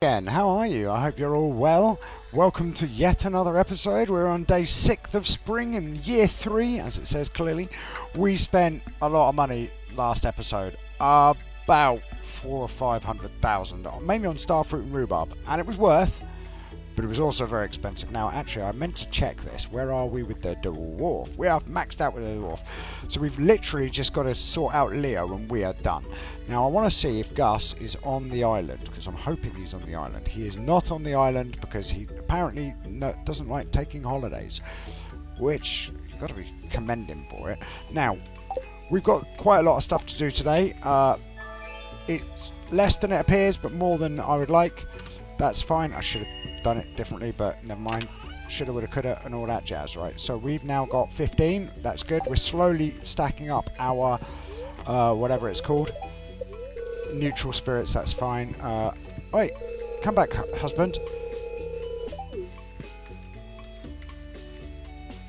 Again, how are you? I hope you're all well. Welcome to yet another episode. We're on day 6th of spring in year 3, as it says clearly. We spent a lot of money last episode, about 4 or 500,000, mainly on starfruit and rhubarb, and it was worth, but it was also very expensive. Now, actually, I meant to check this. Where are we with the dwarf? We are maxed out with the dwarf, so we've literally just got to sort out Leo and we are done. Now, I want to see if Gus is on the island, because I'm hoping he's on the island. He is not on the island because he apparently doesn't like taking holidays, which you've got to be commend him for it. Now, we've got quite a lot of stuff to do today. It's less than it appears, but more than I would like. That's fine. I should have done it differently, but never mind. Shoulda, woulda, coulda, and all that jazz, right? So we've now got 15. That's good. We're slowly stacking up our whatever it's called. Neutral spirits, that's fine. Wait, come back, husband.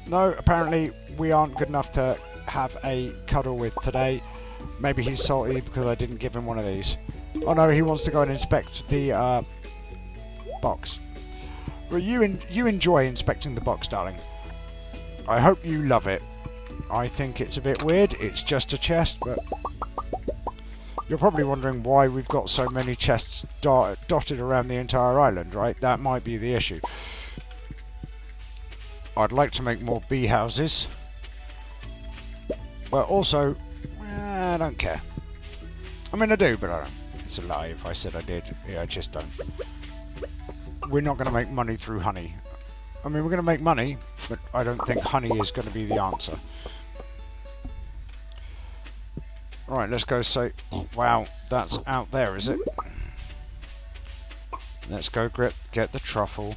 No, apparently we aren't good enough to have a cuddle with today. Maybe he's salty because I didn't give him one of these. Oh no, he wants to go and inspect the box. Well, you enjoy inspecting the box, darling. I hope you love it. I think it's a bit weird. It's just a chest, but you're probably wondering why we've got so many chests dotted around the entire island, right? That might be the issue. I'd like to make more bee houses, but also, I don't care. I mean, I do, but I don't. It's a lie if I said I did. Yeah, I just don't. We're not going to make money through honey. I mean, we're going to make money, but I don't think honey is going to be the answer. Right, let's go say... Wow, that's out there, is it? Let's go get the truffle.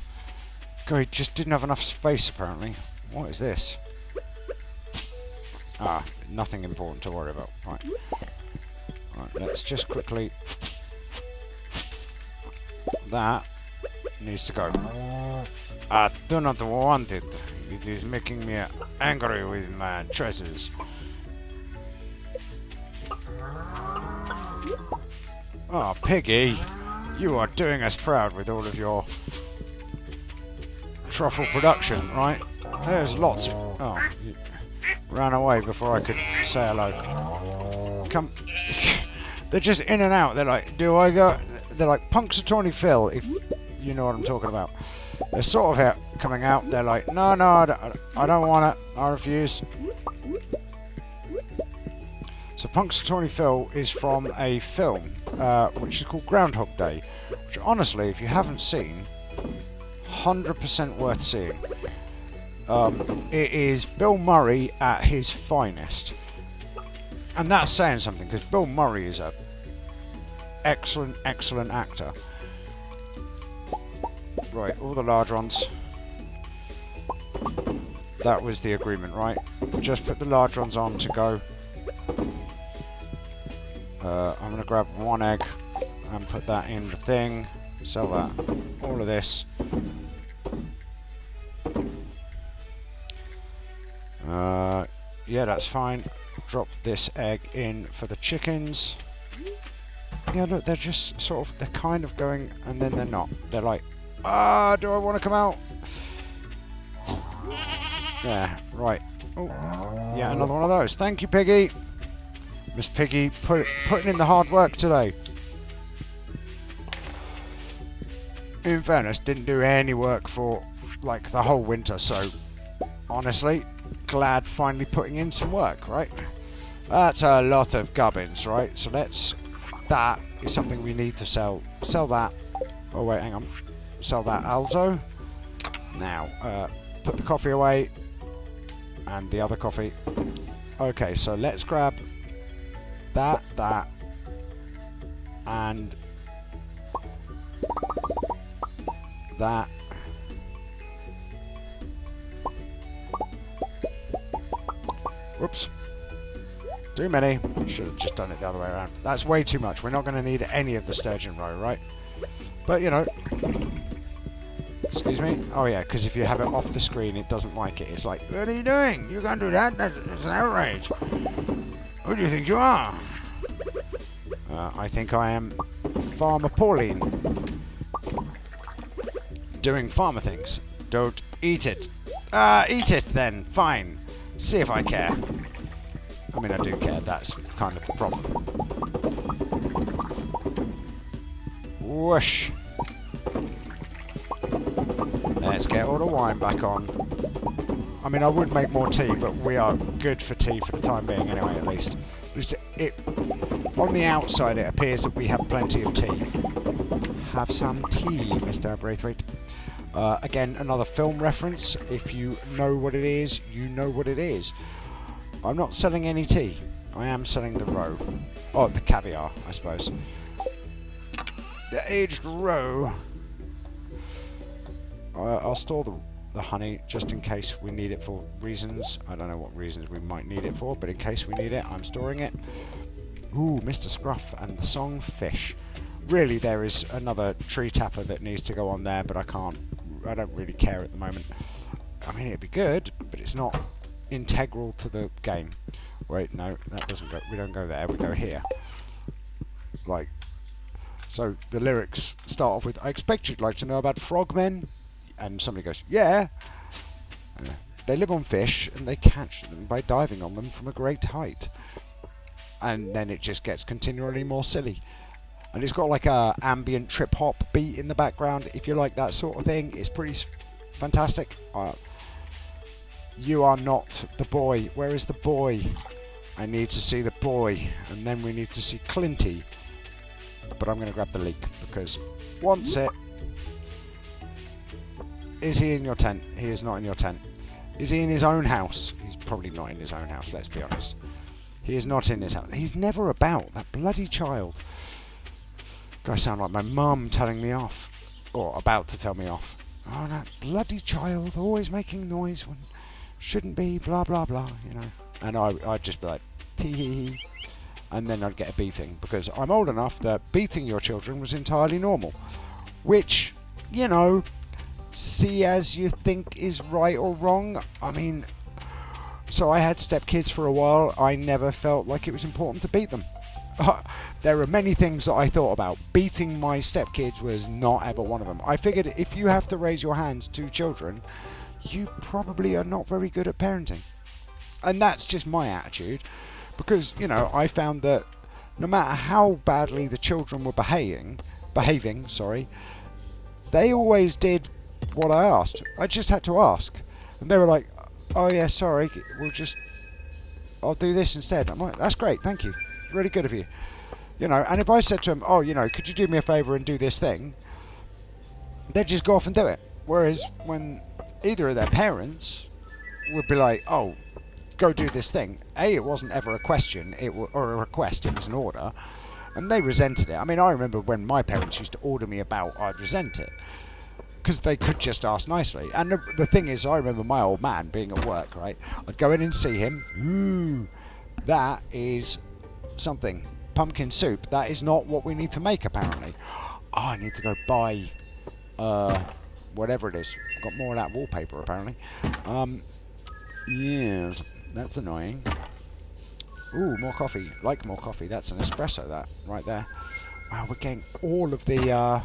God, he just didn't have enough space, apparently. What is this? Ah, nothing important to worry about. Right. Right, let's just quickly... That needs to go. I do not want it. It is making me angry with my choices. Oh, Piggy, you are doing us proud with all of your truffle production, right? There's lots. Oh, you ran away before I could say hello. Come. They're just in and out. They're like, do I go? They're like Punxsutawney Phil, if you know what I'm talking about. They're sort of coming out. They're like, no, I don't want it. I refuse. So Punxsutawney Phil is from a film which is called Groundhog Day, which honestly, if you haven't seen, 100% worth seeing. It is Bill Murray at his finest. And that's saying something, because Bill Murray is a excellent actor. Right, all the large ones. That was the agreement, right? Just put the large ones on to go. I'm going to grab one egg and put that in the thing. Sell that. All of this. Yeah, that's fine. Drop this egg in for the chickens. Yeah, look, they're just sort of, they're kind of going, and then they're not. They're like, do I want to come out? Yeah, right. Oh, yeah, another one of those. Thank you, Piggy. Miss Piggy putting in the hard work today. In fairness, didn't do any work for, like, the whole winter, so, honestly, glad finally putting in some work, right? That's a lot of gubbins, right? So that is something we need to sell. Sell that. Oh, wait, hang on. Sell that also. Now, put the coffee away. And the other coffee. Okay, so let's grab that, and that. Whoops. Too many. Should have just done it the other way around. That's way too much. We're not going to need any of the sturgeon roe, right? But, you know. Excuse me? Oh, yeah, because if you have it off the screen, it doesn't like it. It's like, what are you doing? You can't do that. That's an outrage. Who do you think you are? I think I am Farmer Pauline. doing farmer things. Don't eat it. Eat it then. Fine. See if I care. I mean, I do care. That's kind of the problem. Whoosh. Let's get all the wine back on. I mean, I would make more tea, but we are good for tea for the time being anyway, at least. On the outside, it appears that we have plenty of tea. Have some tea, Mr. Braithwaite. Again, another film reference. If you know what it is, you know what it is. I'm not selling any tea. I am selling the roe. Oh, the caviar, I suppose. The aged roe. I'll store the honey just in case we need it for reasons. I don't know what reasons we might need it for, but in case we need it, I'm storing it. Ooh, Mr. Scruff and the song Fish. Really, there is another tree tapper that needs to go on there, but I don't really care at the moment. I mean, it'd be good, but it's not integral to the game. Wait, no, that doesn't go. We don't go there. We go here. Like, so the lyrics start off with, "I expect you'd like to know about frogmen," and somebody goes, "Yeah." They live on fish, and they catch them by diving on them from a great height. And then it just gets continually more silly. And it's got like a ambient trip hop beat in the background. If you like that sort of thing, it's pretty fantastic. You are not the boy. Where is the boy? I need to see the boy. And then we need to see Clinty. But I'm going to grab the leek because wants it. Is he in your tent? He is not in your tent. Is he in his own house? He's probably not in his own house, let's be honest. He is not in his house. He's never about, that bloody child. I sound like my mum telling me off. Or about to tell me off. Oh, that bloody child, always making noise when shouldn't be, blah, blah, blah, you know. And I'd just be like, tee-hee-hee. And then I'd get a beating. Because I'm old enough that beating your children was entirely normal. Which, you know, see as you think is right or wrong. I mean, so I had stepkids for a while. I never felt like it was important to beat them. There are many things that I thought about. Beating my stepkids was not ever one of them. I figured if you have to raise your hands to children, you probably are not very good at parenting. And that's just my attitude. Because, you know, I found that no matter how badly the children were behaving, they always did what I asked. I just had to ask. And they were like, "Oh yeah, sorry, I'll do this instead." I'm like, "That's great, thank you. Really good of you." You know, and if I said to them, "Oh, you know, could you do me a favour and do this thing?" they'd just go off and do it. Whereas when either of their parents would be like, "Oh, go do this thing," it wasn't ever a question or a request, it was an order. And they resented it. I mean, I remember when my parents used to order me about, I'd resent it. Because they could just ask nicely. And the thing is, I remember my old man being at work, right? I'd go in and see him. Ooh, that is something. Pumpkin soup. That is not what we need to make, apparently. Oh, I need to go buy whatever it is. Got more of that wallpaper, apparently. Yes, that's annoying. Ooh, more coffee. Like more coffee. That's an espresso, that, right there. Wow, we're getting all of the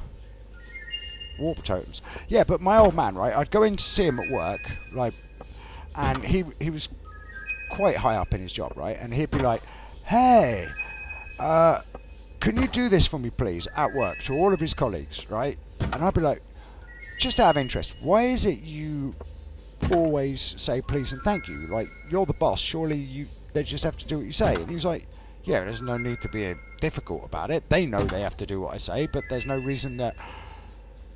water totems. Yeah, but my old man, right, I'd go in to see him at work, like, and he was quite high up in his job, right, and he'd be like, "Hey, can you do this for me, please," at work, to all of his colleagues, right? And I'd be like, just out of interest, why is it you always say please and thank you? Like, you're the boss, surely they just have to do what you say. And he was like, "Yeah, there's no need to be difficult about it. They know they have to do what I say, but there's no reason that,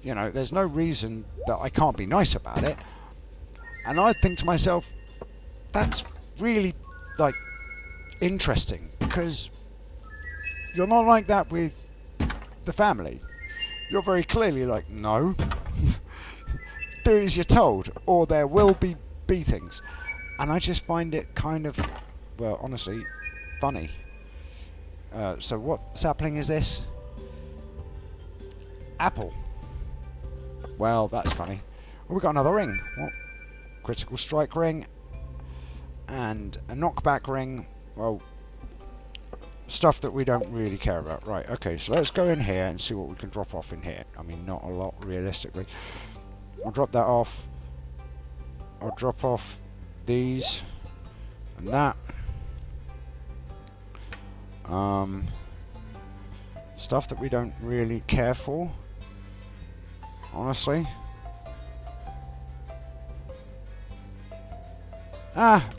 you know, there's no reason that I can't be nice about it." And I'd think to myself, that's really, like, interesting, because you're not like that with the family. You're very clearly like, no, do as you're told, or there will be beatings. And I just find it kind of, well, honestly, funny. So what sapling is this? Apple. Well, that's funny. Oh, we got another ring. What? Critical strike ring. And a knockback ring. Well, stuff that we don't really care about. Right, okay, so let's go in here and see what we can drop off in here. I mean, not a lot, realistically. I'll drop that off. I'll drop off these and that. Stuff that we don't really care for, honestly.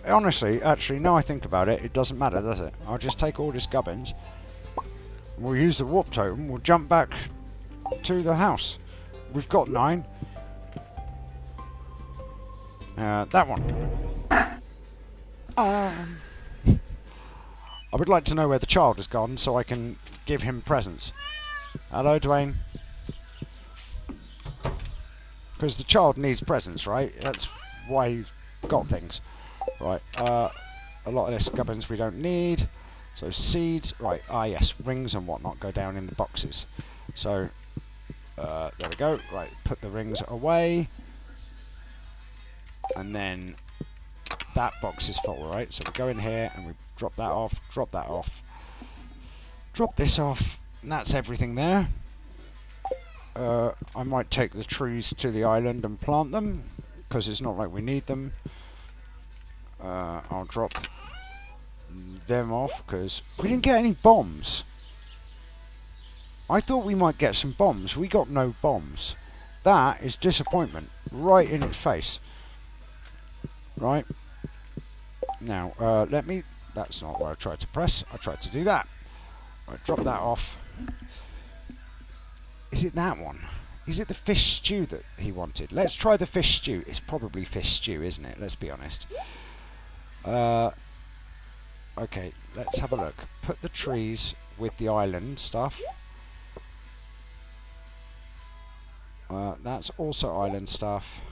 Honestly, actually, now I think about it, it doesn't matter, does it? I'll just take all this gubbins. We'll use the warp totem. We'll jump back to the house. We've got 9. That one. I would like to know where the child has gone so I can give him presents. Hello, Dwayne. Because the child needs presents, right? That's why he got things. Right, a lot of this gubbins we don't need. So seeds, right, yes, rings and whatnot go down in the boxes. So, there we go. Right, put the rings away. And then that box is full, right? So we go in here and we drop that off, drop that off. Drop this off, and that's everything there. I might take the trees to the island and plant them, because it's not like we need them. I'll drop them off, because we didn't get any bombs. I thought we might get some bombs. We got no bombs. That is disappointment, right in its face. Right. Now, let me... That's not what I tried to press. I tried to do that. Right, drop that off. Is it that one? Is it the fish stew that he wanted? Let's try the fish stew. It's probably fish stew, isn't it? Let's be honest. Okay, let's have a look. Put the trees with the island stuff. That's also island stuff.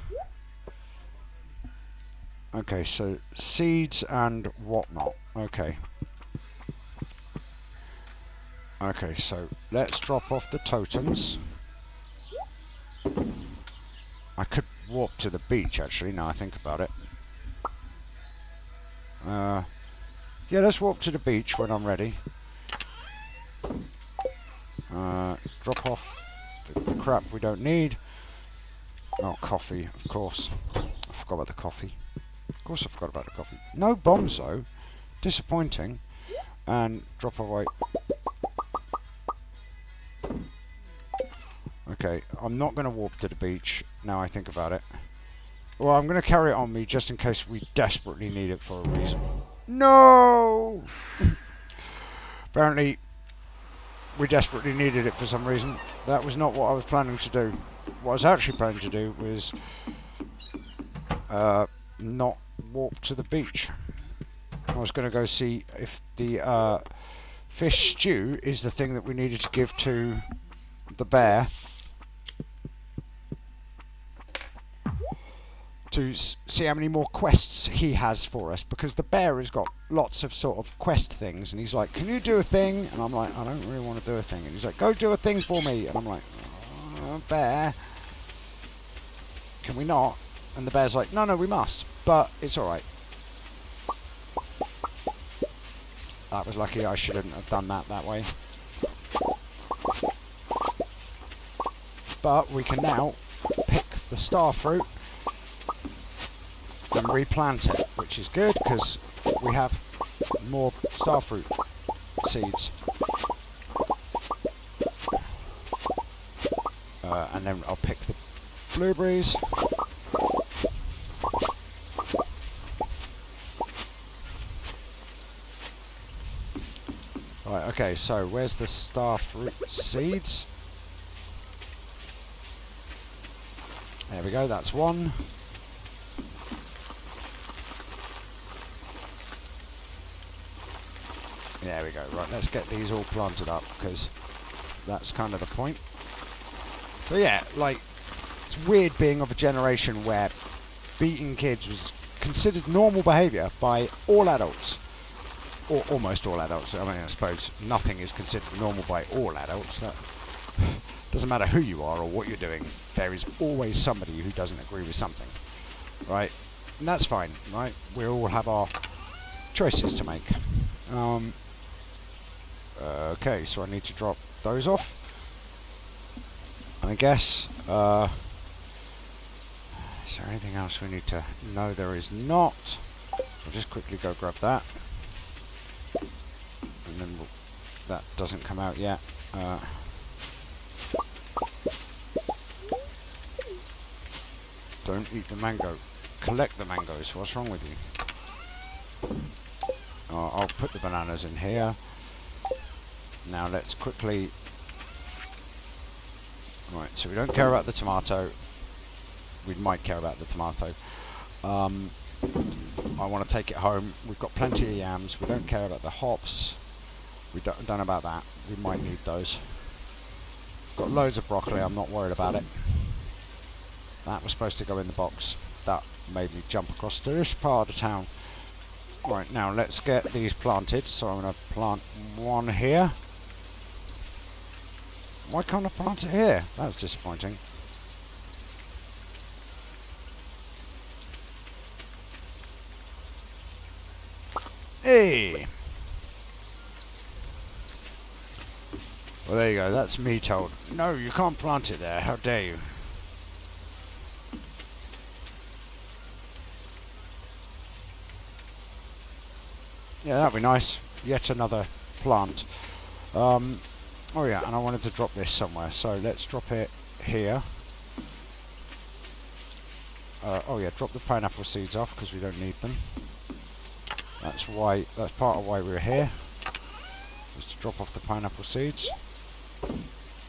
Okay, so seeds and whatnot. Okay. Okay, so let's drop off the totems. I could walk to the beach, actually, now I think about it. Yeah, let's walk to the beach when I'm ready. Drop off the crap we don't need. Oh, coffee, of course. I forgot about the coffee. Of course I forgot about the coffee. No bombs, though. Disappointing. And drop away. Okay, I'm not going to walk to the beach, now I think about it. Well, I'm going to carry it on me just in case we desperately need it for a reason. No! Apparently, we desperately needed it for some reason. That was not what I was planning to do. What I was actually planning to do was not walk to the beach. I was going to go see if the fish stew is the thing that we needed to give to the bear to see how many more quests he has for us, because the bear has got lots of sort of quest things, and he's like, can you do a thing? And I'm like, I don't really want to do a thing. And he's like, go do a thing for me. And I'm like, oh, bear, can we not? And the bear's like, no, we must, but it's alright. That was lucky. I shouldn't have done that way. But we can now pick the star fruit and replant it, which is good because we have more starfruit seeds. And then I'll pick the blueberries. Right, okay, so where's the starfruit seeds? There we go, that's one. There we go. Right, let's get these all planted up, because that's kind of the point. So yeah, like, it's weird being of a generation where beating kids was considered normal behaviour by all adults. Or almost all adults. I mean, I suppose nothing is considered normal by all adults. That doesn't matter who you are or what you're doing. There is always somebody who doesn't agree with something. Right? And that's fine, right? We all have our choices to make. Okay, so I need to drop those off. And I guess Is there anything else we need to... No, there is not. I'll just quickly go grab that. And then that doesn't come out yet. Don't eat the mango. Collect the mangoes. What's wrong with you? I'll put the bananas in here. Now let's quickly... Right, so we don't care about the tomato. We might care about the tomato. I want to take it home. We've got plenty of yams. We don't care about the hops. We don't know about that. We might need those. Got loads of broccoli. I'm not worried about it. That was supposed to go in the box. That made me jump across to this part of town. Right, now let's get these planted. So I'm going to plant one here. Why can't I plant it here? That's disappointing. Hey! Well, there you go. That's me told. No, you can't plant it there. How dare you? Yeah, that'd be nice. Yet another plant. Oh yeah, and I wanted to drop this somewhere. So let's drop it here. Oh yeah, drop the pineapple seeds off because we don't need them. That's why. That's part of why we're here. Is to drop off the pineapple seeds.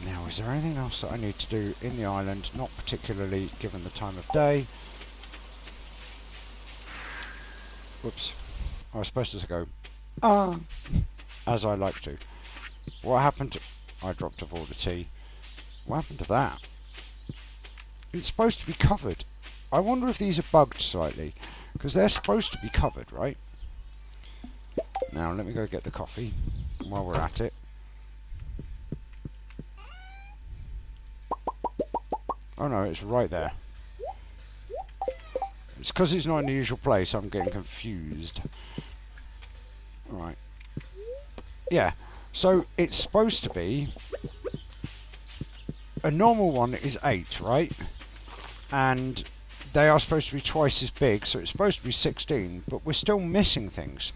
Now, is there anything else that I need to do in the island? Not particularly, given the time of day. Whoops. I was supposed to go, as I like to. What happened to... I dropped off all the tea. What happened to that? It's supposed to be covered. I wonder if these are bugged slightly. Because they're supposed to be covered, right? Now, let me go get the coffee while we're at it. Oh no, it's right there. It's because it's not in the usual place, I'm getting confused. Right. Yeah, so it's supposed to be... A normal one is 8, right? And they are supposed to be twice as big, so it's supposed to be 16, but we're still missing things.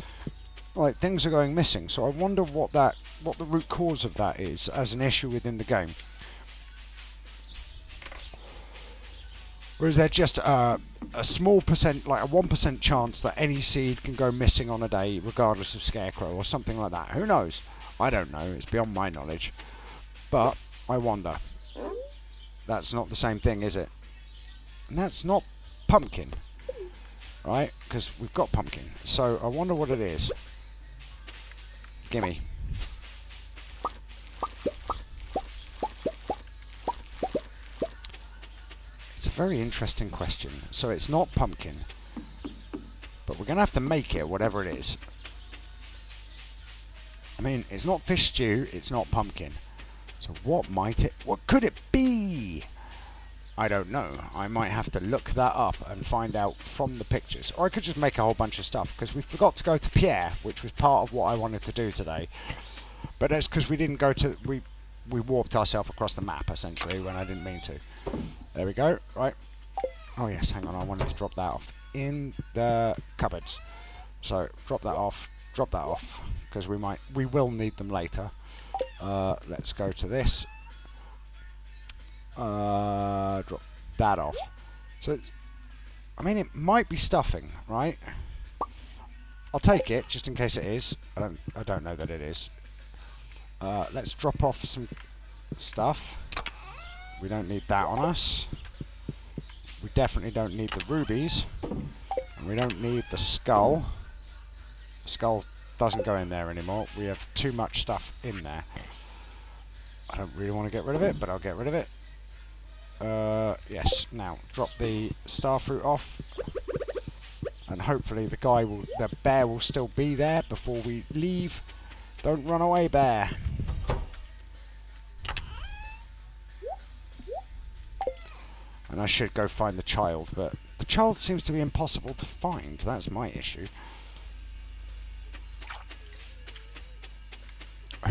Like, things are going missing, so I wonder what the root cause of that is as an issue within the game. Or is there just a small percent, like a 1% chance that any seed can go missing on a day, regardless of Scarecrow, or something like that? Who knows? I don't know. It's beyond my knowledge. But I wonder. That's not the same thing, is it? And that's not pumpkin, right? Because we've got pumpkin. So I wonder what it is. Gimme. It's a very interesting question. So it's not pumpkin, but we're going to have to make it, whatever it is. I mean, it's not fish stew, it's not pumpkin. So what could it be? I don't know. I might have to look that up and find out from the pictures. Or I could just make a whole bunch of stuff, because we forgot to go to Pierre, which was part of what I wanted to do today. But that's because we didn't go to... We warped ourselves across the map, essentially, when I didn't mean to. There we go. Right. Oh, yes, hang on. I wanted to drop that off in the cupboards. So, drop that off, because we will need them later. Let's go to this. Drop that off. So, I mean, it might be stuffing, right? I'll take it, just in case it is. I don't know that it is. Let's drop off some stuff. We don't need that on us. We definitely don't need the rubies. And we don't need the skull. The skull doesn't go in there anymore. We have too much stuff in there. I don't really want to get rid of it, but I'll get rid of it. Yes, now drop the star fruit off. And hopefully the bear will still be there before we leave. Don't run away, bear. And I should go find the child, but the child seems to be impossible to find. That's my issue.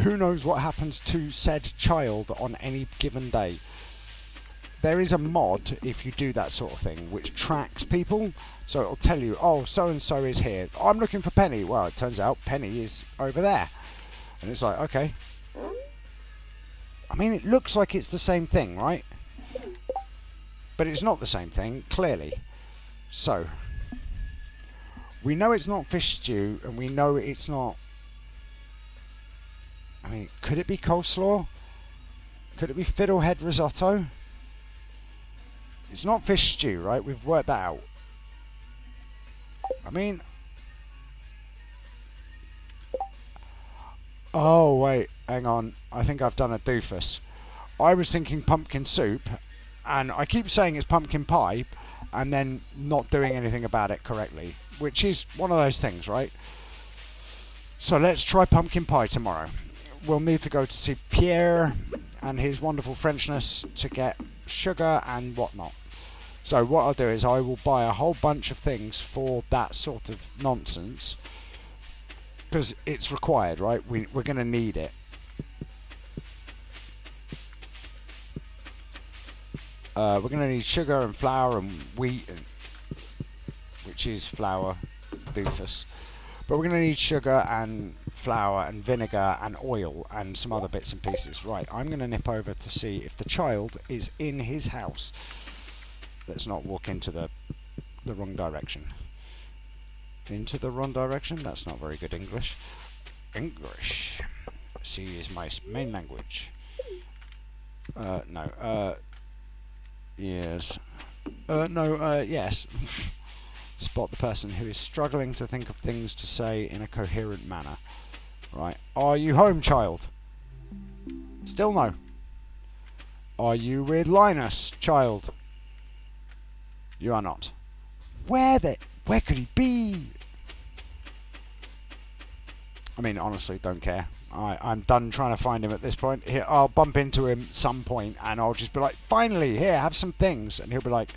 Who knows what happens to said child on any given day? there is a mod if you do that sort of thing, which tracks people. So it'll tell you, oh, so-and-so is here. I'm looking for Penny. Well, it turns out Penny is over there. And it's like, okay. I mean, it looks like it's the same thing, right? But it's not the same thing, clearly. So, we know it's not fish stew, and we know it's not... I mean, could it be coleslaw? Could it be fiddlehead risotto? It's not fish stew, right? We've worked that out. I mean... Oh, wait, hang on. I think I've done a doofus. I was thinking pumpkin soup, and I keep saying it's pumpkin pie, and then not doing anything about it correctly, which is one of those things, right? So let's try pumpkin pie tomorrow. We'll need to go to see Pierre and his wonderful Frenchness to get sugar and whatnot. So what I'll do is I will buy a whole bunch of things for that sort of nonsense, because it's required, right? We're going to need it. We're going to need sugar and flour and wheat, which is flour, doofus. But we're going to need sugar and flour and vinegar and oil and some other bits and pieces. Right, I'm going to nip over to see if the child is in his house. Let's not walk into the wrong direction. Into the wrong direction? That's not very good English. English. C is my main language. No. Yes. No, yes. Spot the person who is struggling to think of things to say in a coherent manner. Right. Are you home, child? Still no. Are you with Linus, child? You are not. Where could he be? I mean, honestly, don't care. I'm done trying to find him at this point. Here, I'll bump into him some point and I'll just be like, finally, here, have some things. And he'll be like,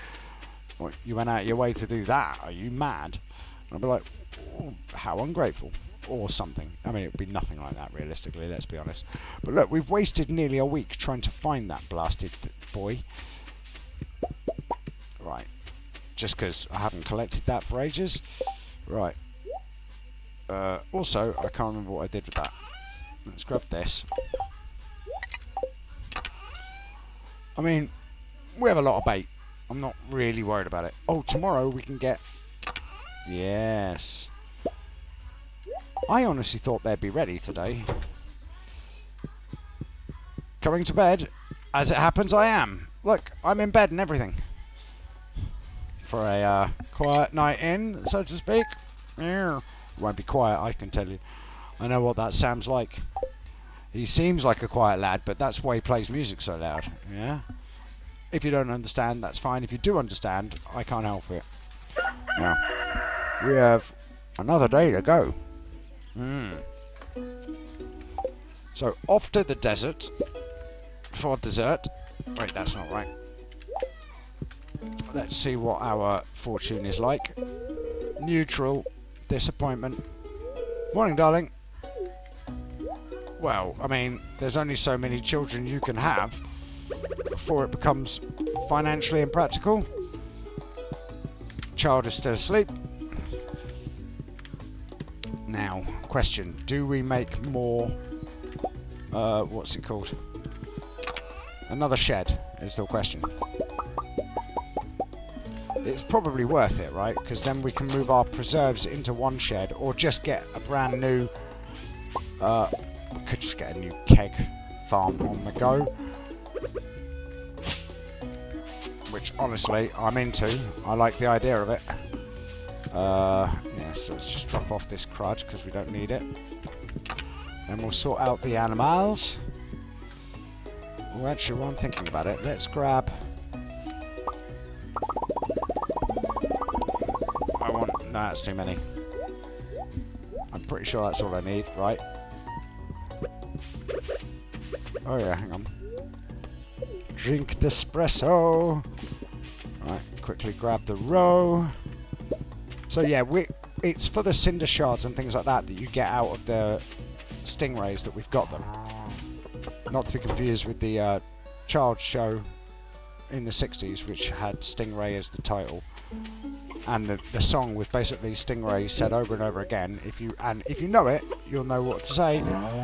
well, you went out of your way to do that. Are you mad? And I'll be like, oh, how ungrateful. Or something. I mean, it would be nothing like that, realistically, let's be honest. But look, we've wasted nearly a week trying to find that blasted boy. Right. Just because I haven't collected that for ages. Right. Also, I can't remember what I did with that. Let's grab this. I mean, we have a lot of bait. I'm not really worried about it. Oh, tomorrow we can get... Yes. I honestly thought they'd be ready today. Coming to bed. As it happens, I am. Look, I'm in bed and everything. For a quiet night in, so to speak. It won't be quiet, I can tell you. I know what that sounds like. He seems like a quiet lad, but that's why he plays music so loud. Yeah? If you don't understand, that's fine. If you do understand, I can't help it. Now, we have another day to go. So, off to the desert for dessert. Wait, that's not right. Let's see what our fortune is like. Neutral. Disappointment. Morning, darling. Well, I mean, there's only so many children you can have before it becomes financially impractical. Child is still asleep. Now, question. Do we make more... what's it called? Another shed is the question. It's probably worth it, right? Because then we can move our preserves into one shed, or just get a brand new... we could just get a new keg farm on the go. Which, honestly, I'm into. I like the idea of it. Yes, let's just drop off this crud, because we don't need it. Then we'll sort out the animals. Well, actually, while I'm thinking about it, let's grab... No, that's too many. I'm pretty sure that's all I need, right? Oh yeah, hang on. Drink the espresso. Right, quickly grab the roe. So yeah, it's for the cinder shards and things like that that you get out of the stingrays that we've got them. Not to be confused with the child show in the 60s which had Stingray as the title, and the song was basically Stingray said over and over again. If you know it, you'll know what to say.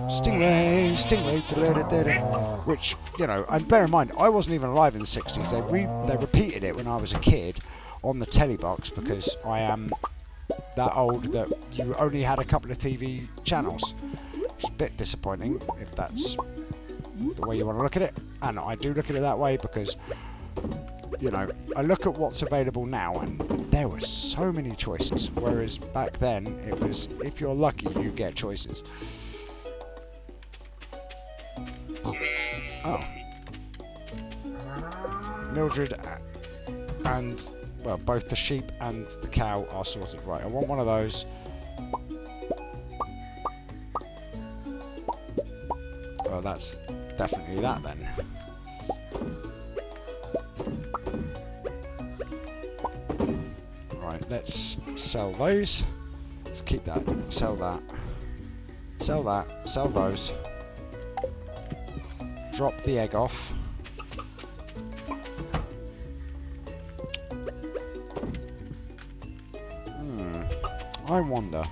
Stingray, Stingray, da-da-da-da-da. Which, you know, and bear in mind, I wasn't even alive in the 60s. They repeated it when I was a kid on the telly box, because I am that old that you only had a couple of TV channels. It's a bit disappointing if that's the way you want to look at it, and I do look at it that way because, you know, I look at what's available now and there were so many choices, whereas back then it was, if you're lucky, you get choices. Oh. Mildred and, well, both the sheep and the cow are sorted. Right, I want one of those. Well, that's definitely that then. Right, let's sell those. Let's keep that. Sell that. Sell that. Sell those. Drop the egg off. I wonder.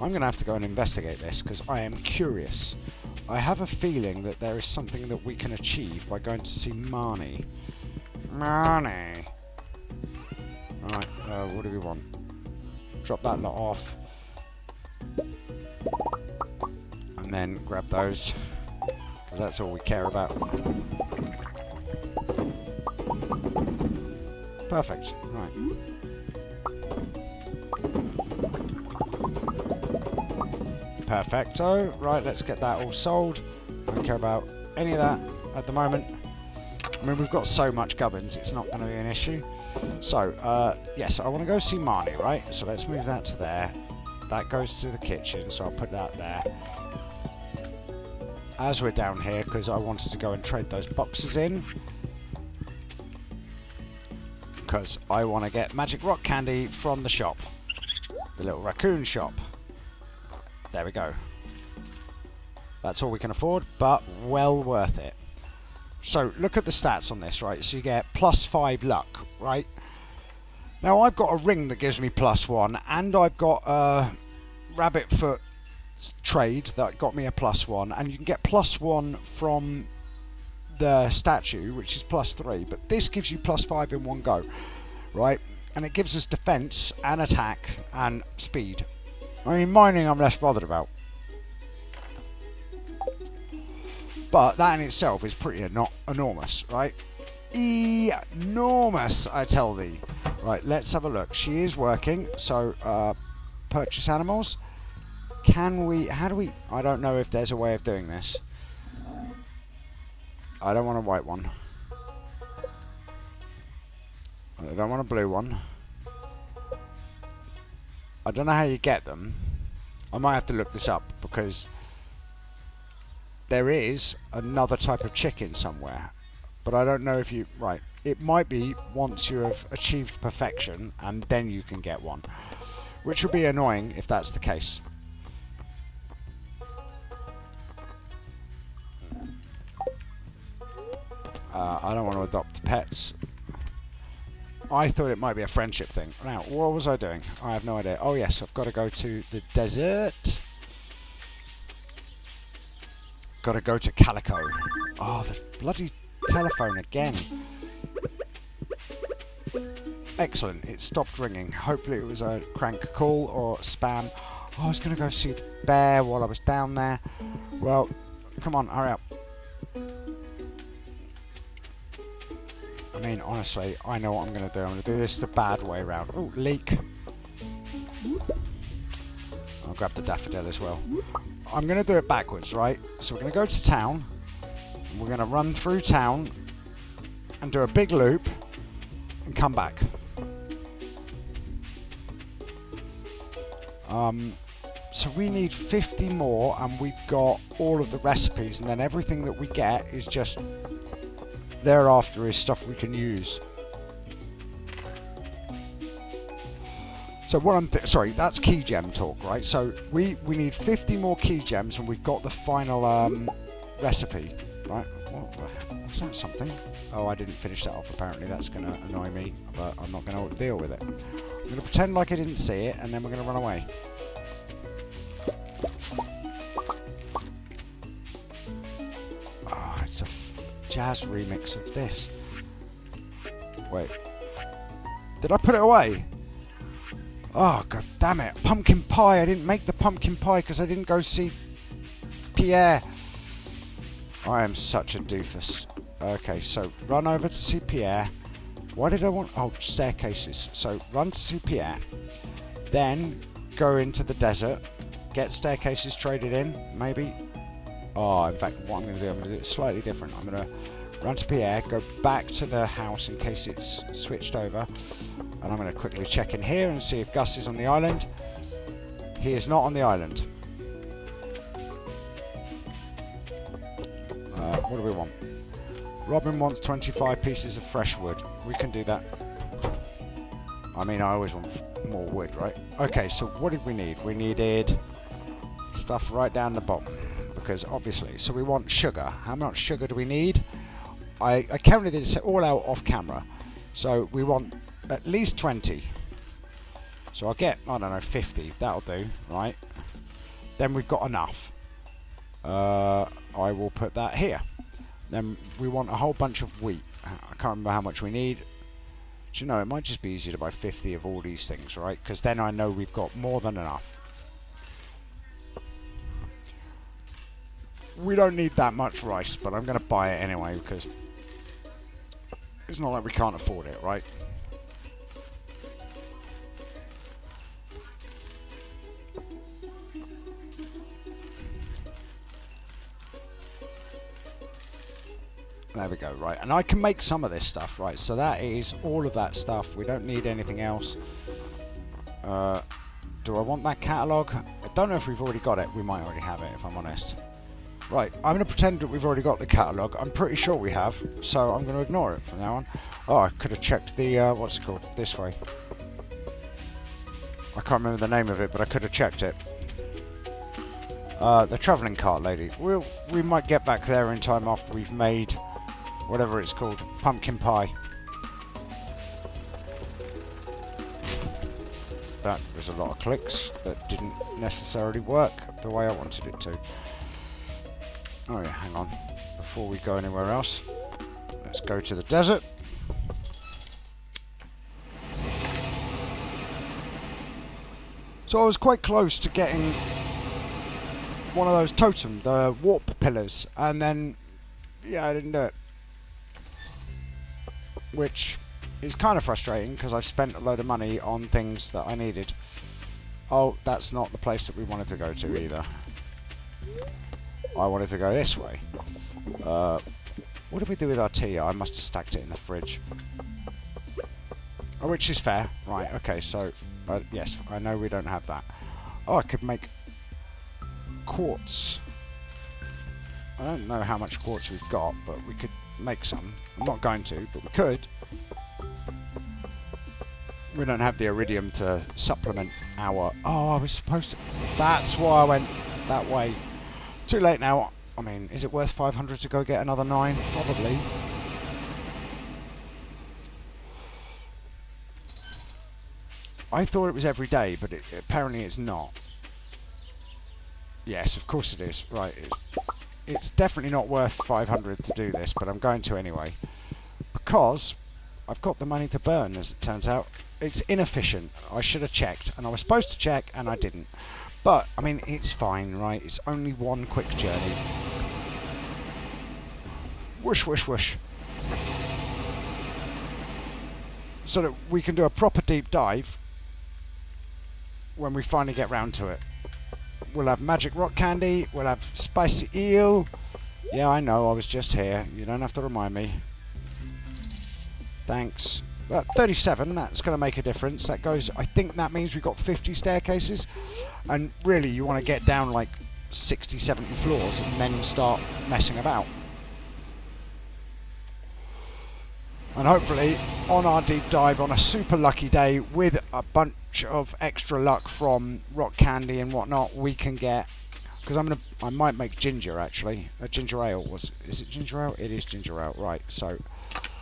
I'm going to have to go and investigate this because I am curious. I have a feeling that there is something that we can achieve by going to see Marnie. Marnie! Right, what do we want? Drop that lot off. And then grab those. Because that's all we care about. Perfect. Right. Perfecto. Right, let's get that all sold. Don't care about any of that at the moment. I mean, we've got so much gubbins, it's not going to be an issue. So, yes, I want to go see Marnie, right? So let's move that to there. That goes to the kitchen, so I'll put that there. As we're down here, because I wanted to go and trade those boxes in. Because I want to get magic rock candy from the shop. The little raccoon shop. There we go. That's all we can afford, but well worth it. So, look at the stats on this, right? So you get +5 luck, right? Now, I've got a ring that gives me +1, and I've got a rabbit foot trade that got me a +1, and you can get +1 from the statue, which is +3, but this gives you +5 in one go, right? And it gives us defense and attack and speed. I mean, mining I'm less bothered about. But that in itself is pretty enormous, right? Enormous, I tell thee. Right, let's have a look. She is working, so purchase animals. Can we, how do we, I don't know if there's a way of doing this. I don't want a white one. I don't want a blue one. I don't know how you get them. I might have to look this up because there is another type of chicken somewhere. But I don't know if you... Right. It might be once you have achieved perfection and then you can get one. Which would be annoying if that's the case. I don't want to adopt pets. I thought it might be a friendship thing. Now, what was I doing? I have no idea. Oh yes, I've got to go to the desert. Got to go to Calico. Oh, the bloody telephone again. Excellent. It stopped ringing. Hopefully it was a crank call or spam. Oh, I was going to go see the bear while I was down there. Well, come on, hurry up. I mean, honestly, I know what I'm going to do. I'm going to do this the bad way around. Oh, leek. I'll grab the daffodil as well. I'm going to do it backwards, right? So we're going to go to town. We're going to run through town and do a big loop and come back. So we need 50 more and we've got all of the recipes, and then everything that we get is just thereafter is stuff we can use. So what I'm sorry, that's key gem talk, right? So we need 50 more key gems and we've got the final recipe, right? What's Is that something? Oh, I didn't finish that off apparently. That's going to annoy me, but I'm not going to deal with it. I'm going to pretend like I didn't see it, and then we're going to run away. Oh, it's a jazz remix of this. Wait. Did I put it away? Oh, god damn it. Pumpkin pie. I didn't make the pumpkin pie because I didn't go see Pierre. I am such a doofus. Okay, so run over to see Pierre. Why did I want... Oh, staircases. So run to see Pierre. Then go into the desert. Get staircases traded in, maybe. Oh, in fact, what I'm going to do, I'm going to do it slightly different. I'm going to run to Pierre, go back to the house in case it's switched over. And I'm going to quickly check in here and see if Gus is on the island. He is not on the island. What do we want? Robin wants 25 pieces of fresh wood. We can do that. I mean, I always want more wood, right? Okay, so what did we need? We needed stuff right down the bottom. Because obviously, so we want sugar. How much sugar do we need? I counted this all out off camera. So we want at least 20. So I'll get, I don't know, 50. That'll do, right? Then we've got enough. I will put that here. Then we want a whole bunch of wheat. I can't remember how much we need. Do you know, it might just be easier to buy 50 of all these things, right? Because then I know we've got more than enough. We don't need that much rice, but I'm going to buy it anyway because it's not like we can't afford it, right? There we go, right. And I can make some of this stuff, right. So that is all of that stuff. We don't need anything else. Do I want that catalogue? I don't know if we've already got it. We might already have it, if I'm honest. Right, I'm going to pretend that we've already got the catalogue. I'm pretty sure we have, so I'm going to ignore it from now on. Oh, I could have checked the, what's it called? This way. I can't remember the name of it, but I could have checked it. The travelling cart lady. We might get back there in time after we've made whatever it's called, pumpkin pie. That was a lot of clicks that didn't necessarily work the way I wanted it to. Oh yeah, hang on. Before we go anywhere else, let's go to the desert. So I was quite close to getting one of those totem, the warp pillars, and then, yeah, I didn't do it. Which is kind of frustrating because I've spent a load of money on things that I needed. Oh, that's not the place that we wanted to go to either. I wanted to go this way. What did we do with our tea? I must have stacked it in the fridge. Oh, which is fair. Right, okay, so, yes, I know we don't have that. Oh, I could make quartz. I don't know how much quartz we've got, but we could make some. I'm not going to, but we could. We don't have the iridium to supplement our... Oh, I was supposed to... That's why I went that way. Too late now. I mean, is it worth 500 to go get another 9? Probably. I thought it was every day, but apparently it's not. Yes, of course it is. Right, it's definitely not worth 500 to do this, but I'm going to anyway. Because I've got the money to burn, as it turns out. It's inefficient. I should have checked, and I was supposed to check, and I didn't. But, I mean, it's fine, right? It's only one quick journey. Whoosh, whoosh, whoosh. So that we can do a proper deep dive when we finally get round to it. We'll have magic rock candy. We'll have spicy eel. Yeah, I know, I was just here. You don't have to remind me. Thanks. But 37, that's going to make a difference. That goes, I think that means we've got 50 staircases. And really, you want to get down like 60, 70 floors and then start messing about. And hopefully, on our deep dive, on a super lucky day, with a bunch of extra luck from rock candy and whatnot, we can get because I might make ginger actually. A ginger ale is it ginger ale? It is ginger ale, right? So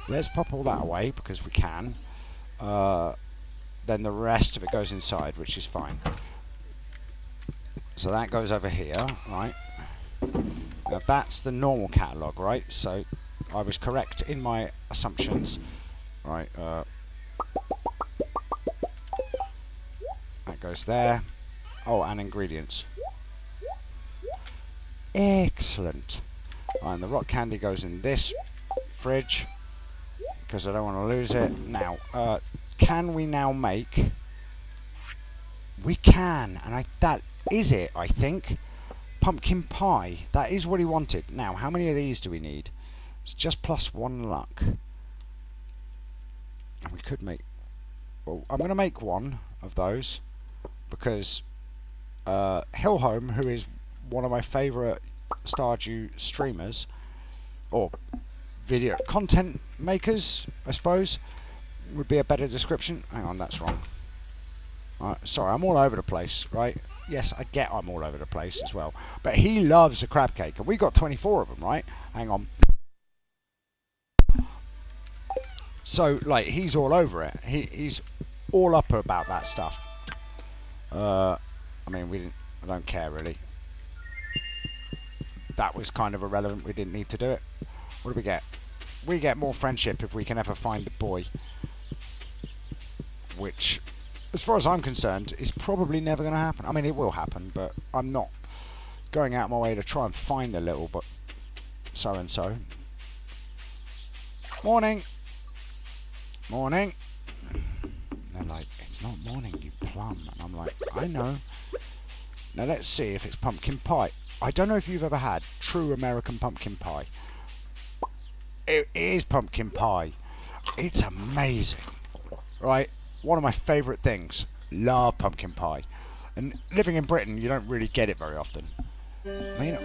let's pop all that away because we can. Then the rest of it goes inside, which is fine. So that goes over here, right? Now that's the normal catalogue, right? So I was correct in my assumptions, right? That goes there. Oh, and ingredients. Excellent. Right, and the rock candy goes in this fridge because I don't want to lose it. Now, can we now make? We can, and that is it, I think. Pumpkin pie. That is what he wanted. Now, how many of these do we need? It's just +1 luck. And we could make... Well, I'm going to make one of those because Hillhome, who is one of my favourite Stardew streamers, or video content makers, I suppose, would be a better description. Hang on, that's wrong. Sorry, I'm all over the place, right? Yes, I get I'm all over the place as well. But he loves a crab cake, and we got 24 of them, right? Hang on. So, like, he's all over it. He's all up about that stuff. I mean, I don't care, really. That was kind of irrelevant. We didn't need to do it. What do we get? We get more friendship if we can ever find the boy. Which, as far as I'm concerned, is probably never going to happen. I mean, it will happen, but I'm not going out of my way to try and find the little, but so-and-so. Morning. Morning. And they're like, it's not morning, you plum. And I'm like, I know. Now let's see if it's pumpkin pie. I don't know if you've ever had true American pumpkin pie. It is pumpkin pie. It's amazing. Right? One of my favourite things. Love pumpkin pie. And living in Britain, you don't really get it very often. I mean,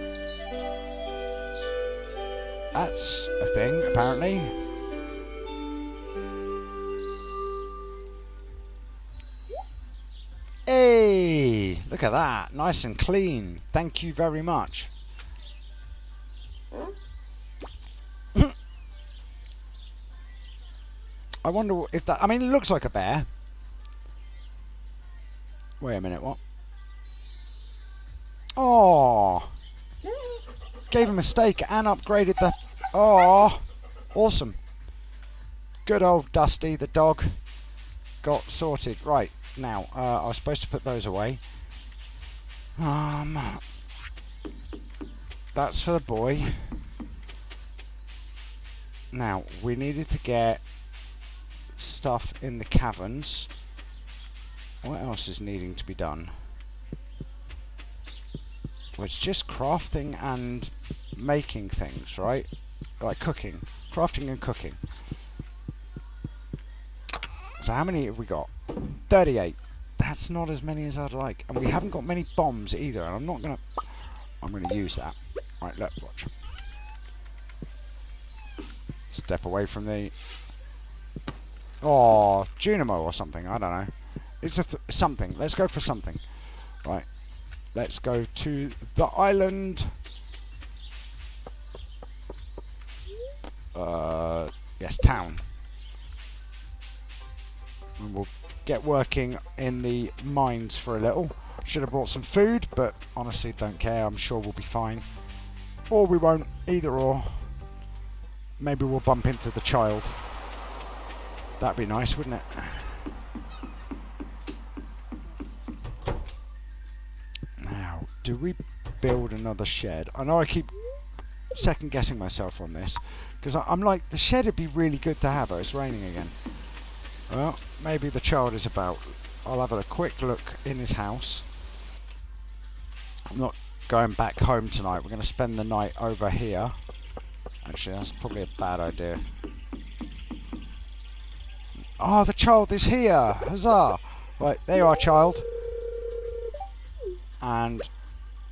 that's a thing, apparently. Hey! Look at that. Nice and clean. Thank you very much. I wonder if that... I mean, it looks like a bear. Wait a minute, what? Oh! Gave him a steak and upgraded the... Oh! Awesome. Good old Dusty, the dog, got sorted. Right, now, I was supposed to put those away. That's for the boy. Now, we needed to get stuff in the caverns. What else is needing to be done? Well, it's just crafting and making things, right? Like cooking. Crafting and cooking. So how many have we got? 38. That's not as many as I'd like. And we haven't got many bombs either, and I'm gonna use that. Right, look, watch. Step away from the... Oh, Junimo or something, I don't know. It's something. Let's go for something. Right. Let's go to the island. Yes, town. And we'll get working in the mines for a little. Should have brought some food, but honestly don't care. I'm sure we'll be fine. Or we won't. Either or. Maybe we'll bump into the child. That'd be nice, wouldn't it? Now, do we build another shed? I know I keep second guessing myself on this, because I'm like, the shed would be really good to have. Oh, it's raining again. Well, maybe the child is about. I'll have a quick look in his house. I'm not going back home tonight. We're going to spend the night over here. Actually, that's probably a bad idea. Oh, the child is here! Huzzah! Right, there you are, child. And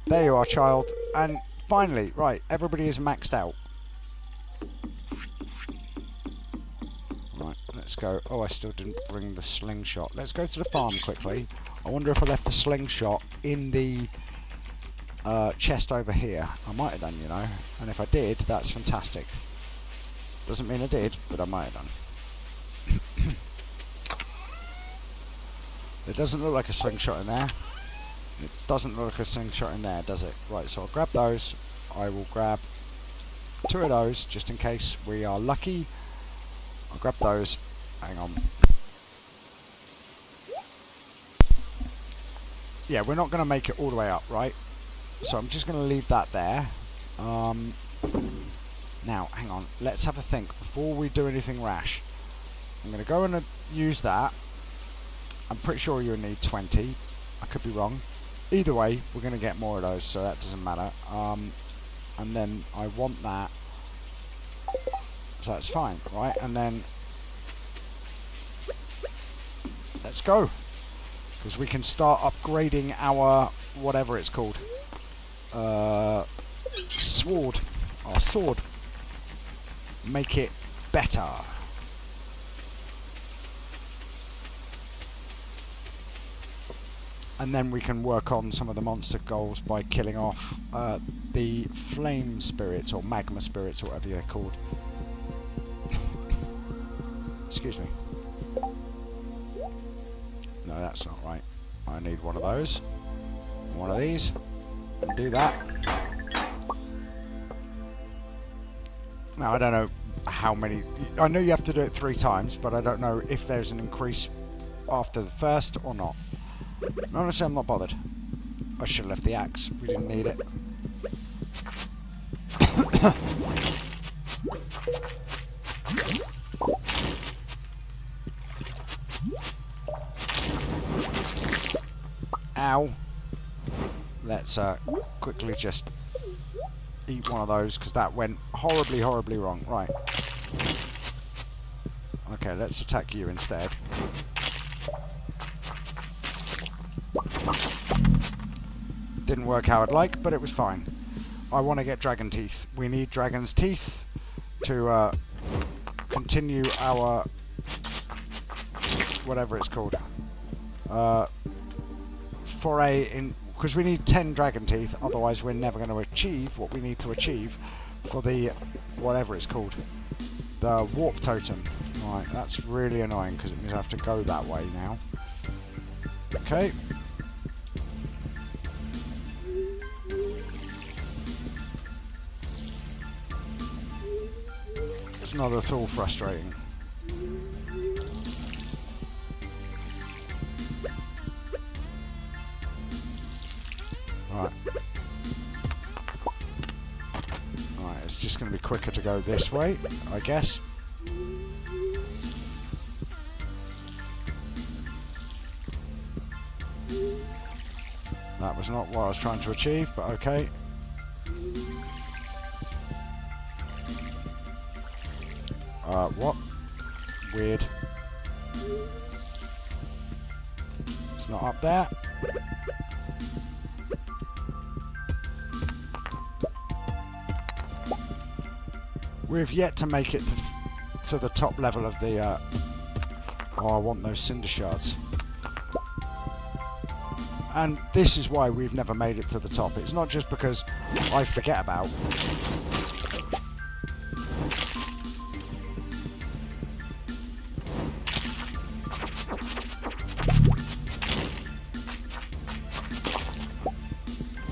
there you are, child. And finally, right, everybody is maxed out. Right, let's go. Oh, I still didn't bring the slingshot. Let's go to the farm quickly. I wonder if I left the slingshot in the chest over here. I might have done, you know. And if I did, that's fantastic. Doesn't mean I did, but I might have done. It doesn't look like a slingshot in there. It doesn't look like a slingshot in there, does it? Right, so I'll grab those. I will grab 2 of those, just in case we are lucky. I'll grab those. Hang on. Yeah, we're not going to make it all the way up, right? So I'm just going to leave that there. Now, hang on. Let's have a think before we do anything rash. I'm going to go and use that. I'm pretty sure you'll need 20. I could be wrong. Either way, we're going to get more of those, so that doesn't matter. And then I want that. So that's fine, right? And then let's go. Because we can start upgrading our, whatever it's called. Sword. Our sword. Make it better. And then we can work on some of the monster goals by killing off the flame spirits or magma spirits or whatever they're called. Excuse me. No, that's not right. I need one of those. One of these. And do that. Now, I don't know how many... I know you have to do it 3 times, but I don't know if there's an increase after the first or not. Honestly, I'm not bothered. I should have left the axe. We didn't need it. Ow. Let's quickly just eat one of those, because that went horribly, horribly wrong. Right. Okay, let's attack you instead. Didn't work how I'd like, but it was fine. I want to get dragon teeth. We need dragon's teeth to continue our... whatever it's called. Foray in... because we need 10 dragon teeth, otherwise we're never going to achieve what we need to achieve for the... whatever it's called. The warp totem. Right, that's really annoying, because it means I have to go that way now. Okay. It's not at all frustrating. Right. Right, it's just going to be quicker to go this way, I guess. That was not what I was trying to achieve, but okay. What? Weird. It's not up there. We've yet to make it to the top level of the... oh, I want those cinder shards. And this is why we've never made it to the top. It's not just because I forget about...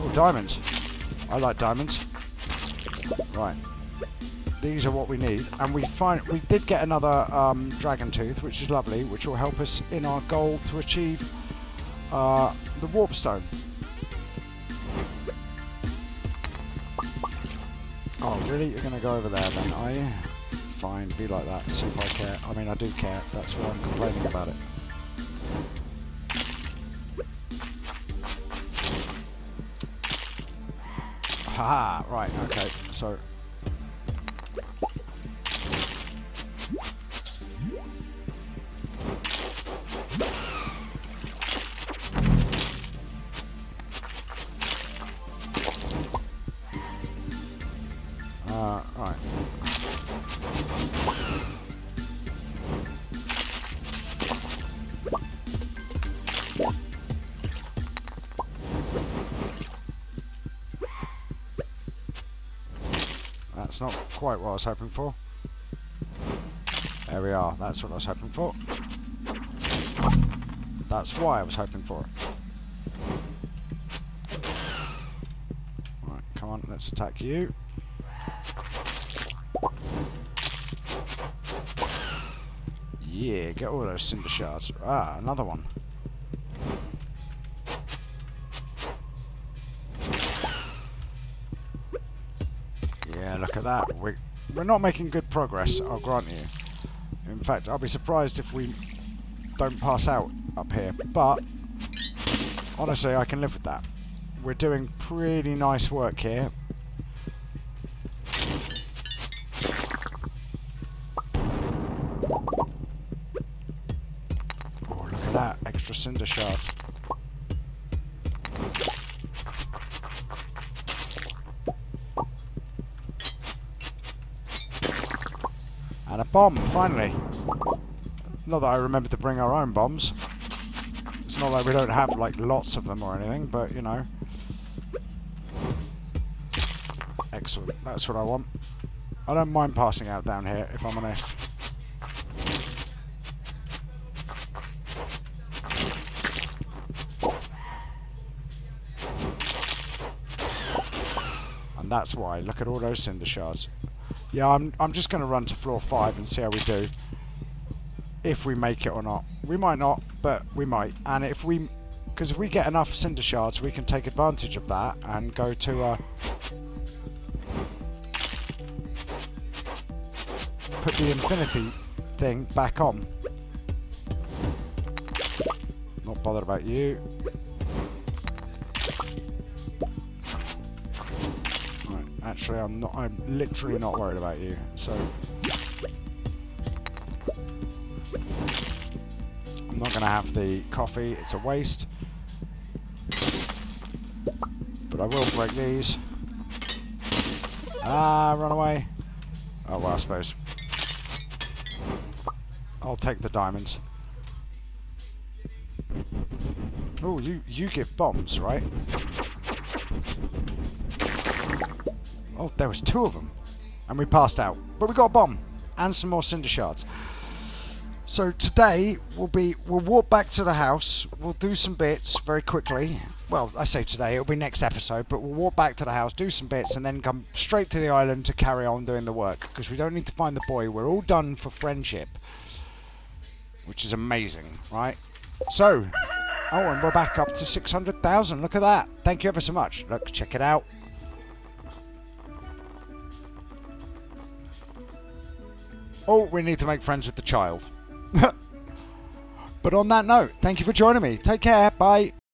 oh, diamonds. I like diamonds. Right. These are what we need, and we did get another dragon tooth, which is lovely, which will help us in our goal to achieve the warp stone. Oh, really? You're going to go over there then, are you? Fine, be like that. See if I care. I mean, I do care. That's why I'm complaining about it. Haha! Right. Okay. So. Right. That's not quite what I was hoping for. There we are. That's what I was hoping for. That's why I was hoping for it. Right, come on, let's attack you. Yeah, get all those cinder shards. Ah, another one. Yeah, look at that. We're not making good progress, I'll grant you. In fact, I'll be surprised if we don't pass out up here. But, honestly, I can live with that. We're doing pretty nice work here. Oh, look at that. Extra cinder shards. And a bomb, finally. Not that I remember to bring our own bombs. It's not like we don't have, like, lots of them or anything, but, you know. Excellent. That's what I want. I don't mind passing out down here, if I'm honest. And that's why. Look at all those cinder shards. Yeah, I'm just going to run to floor 5 and see how we do. If we make it or not. We might not, but we might. And if we... Because if we get enough cinder shards, we can take advantage of that and go to... put the infinity thing back on. Not bothered about you. Right, actually, I'm literally not worried about you, so... I'm not going to have the coffee, it's a waste. But I will break these. Ah, run away. Oh, well, I suppose. I'll take the diamonds. Oh, you give bombs, right? Oh, there was 2 of them. And we passed out. But we got a bomb. And some more cinder shards. So today we'll walk back to the house. We'll do some bits very quickly. Well, I say today, it'll be next episode, but we'll walk back to the house, do some bits, and then come straight to the island to carry on doing the work. Because we don't need to find the boy. We're all done for friendship. Which is amazing, right? So, oh, and we're back up to 600,000. Look at that. Thank you ever so much. Look, check it out. Oh, we need to make friends with the child. But on that note, thank you for joining me. Take care. Bye.